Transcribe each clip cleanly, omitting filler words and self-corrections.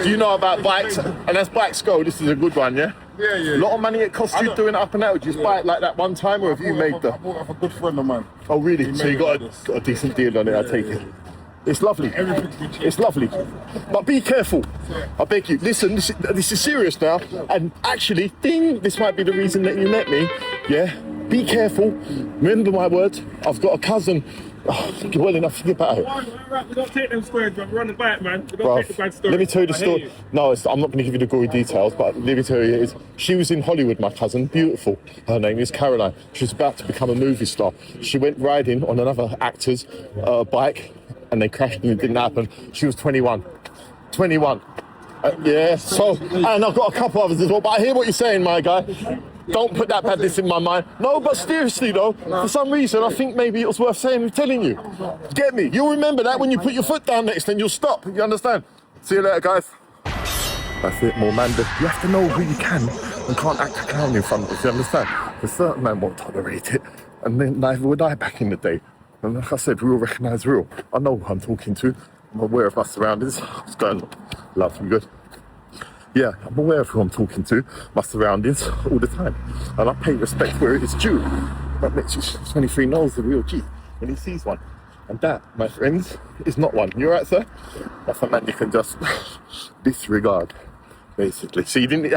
Do you know about bikes? And as bikes go, this is a good one, yeah? Yeah. A lot of money it costs you doing it up and out. Did you just buy it like that one time, or have you made the... I bought it off a good friend of mine. Oh, really? So you got a decent deal on it, I take it. It's lovely. It's lovely. But be careful. I beg you. Listen, this is serious now. And actually, this might be the reason that you met me. Yeah? Be careful. Remember my words. I've got a cousin. Oh, well enough, forget about it. We don't take them squares, man. We're on the bike, man. We don't take the bad story. Let me tell you the story. No, I'm not going to give you the gory details, but let me tell you, she was in Hollywood, my cousin, beautiful. Her name is Caroline. She was about to become a movie star. She went riding on another actor's bike, and they crashed and it didn't happen. She was 21. 21. Yeah, so, and I've got a couple others as well, but I hear what you're saying, my guy. Don't put that badness in my mind. No, but seriously though, for some reason, I think maybe it was worth telling you. Get me? You'll remember that when you put your foot down next, then you'll stop. You understand? See you later, guys. That's it, more Mandem. You have to know who you can and can't act a clown in front of us, you understand? A certain man won't tolerate it, and then neither would I back in the day. And like I said, real recognise real. I know who I'm talking to. I'm aware of my surroundings. What's going on? Love, you good? Yeah, I'm aware of who I'm talking to, my surroundings, all the time. And I pay respect where it is due. That makes you 23 knows the real G when he sees one. And that, my friends, is not one. You alright, sir? That's a man you can just disregard, basically. So you didn't...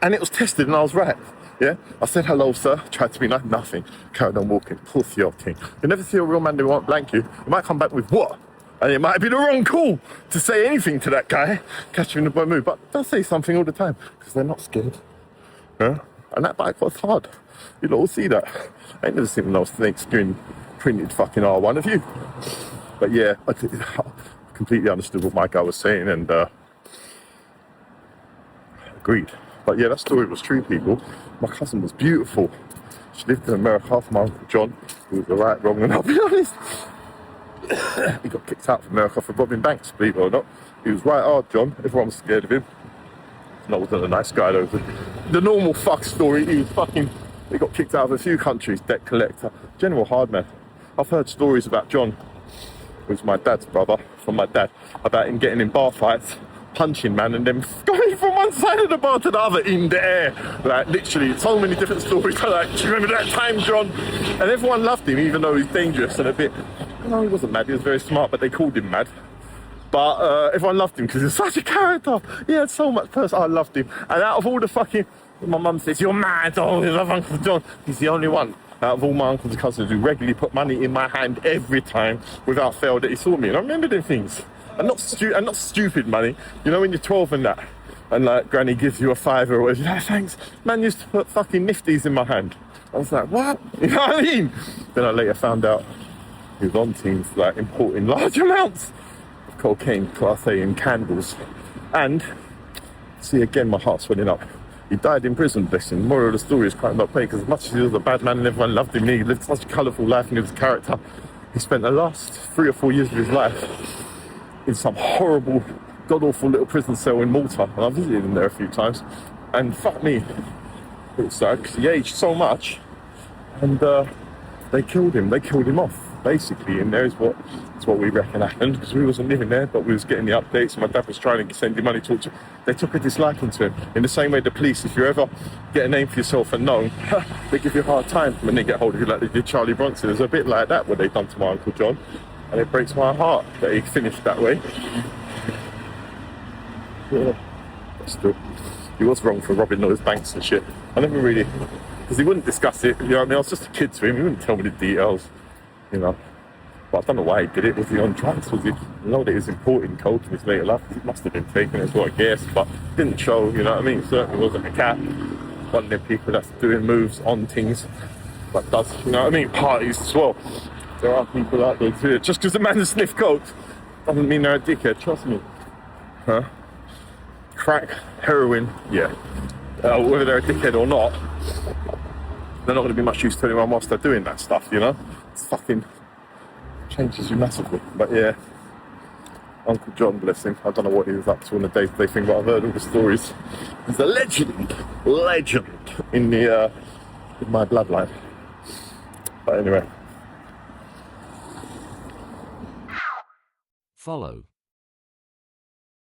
And it was tested and I was right. Yeah? I said, hello, sir. Tried to be nice. Nothing. Carried on walking. Pussy old king. You never see a real man who won't blank you. You might come back with what? And it might be the wrong call to say anything to that guy, catch him in the bad mood. But they'll say something all the time because they're not scared. Yeah? And that bike was hard. You'll all see that. I ain't never seen no snakes doing printed fucking R1 of you. But yeah, I completely understood what my guy was saying and agreed. But yeah, that story was true, people. My cousin was beautiful. She lived in America. Half my Uncle John, who was the right, wrong, and I'll be honest. He got kicked out of America for robbing banks, believe it or not. He was right hard, John. Everyone was scared of him. No, wasn't a nice guy though. The normal fuck story, he got kicked out of a few countries, debt collector. General hardman. I've heard stories about John, who's my dad's brother, from my dad, about him getting in bar fights, punching man, and then going from one side of the bar to the other in the air. Like, literally, so many different stories. Like, do you remember that time, John? And everyone loved him, even though he's dangerous and a bit... No, he wasn't mad, he was very smart, but they called him mad. But everyone loved him because he was such a character. He had so much I loved him. And out of all the fucking... My mum says, you're mad, oh, you love Uncle John. He's the only one out of all my uncles and cousins who regularly put money in my hand every time without fail that he saw me. And I remember them things. And not stupid money. You know when you're 12 and that, and like Granny gives you a fiver or whatever, you're like, thanks. Man used to put fucking nifties in my hand. I was like, what? You know what I mean? Then I later found out he was on teams like importing large amounts of cocaine, class A, in candles. And see, again, my heart's swelling up. He died in prison, bless him. The moral of the story is quite not paid because as much as he was a bad man and everyone loved him, he lived such a colourful life and he was a character. He spent the last 3 or 4 years of his life in some horrible, god-awful little prison cell in Malta. And I visited him there a few times. And fuck me, it was sad because he aged so much. And they killed him off. Basically, and there's what we reckon happened because we wasn't living there, but we was getting the updates. My dad was trying to send him money to. They took a disliking to him in the same way the police. If you ever get a name for yourself and known, they give you a hard time when they get hold of you, like they did Charlie Bronson. There's a bit like that what they done to my Uncle John, and it breaks my heart that he finished that way. Yeah, but still, he was wrong for robbing those banks and shit. I never really, because he wouldn't discuss it. You know what I mean? I was just a kid to him. He wouldn't tell me the details. You know, but I don't know why he did it. Was he on drugs? Was he? I know that he was importing coke in his later life. He must have been taking it, is what I guess, but didn't show. You know what I mean? Certainly wasn't a cat. One of them people that's doing moves on things, but does, you know what I mean? Parties as well. There are people out there too. Just because the man sniffed coke doesn't mean they're a dickhead. Trust me. Huh? Crack, heroin, yeah. Whether they're a dickhead or not, they're not going to be much use to anyone whilst they're doing that stuff, you know? It's fucking changes you massively. But yeah, Uncle John, bless him. I don't know what he was up to on the day-to-day thing, but I've heard all the stories. He's a legend in the in my bloodline. But anyway. Follow,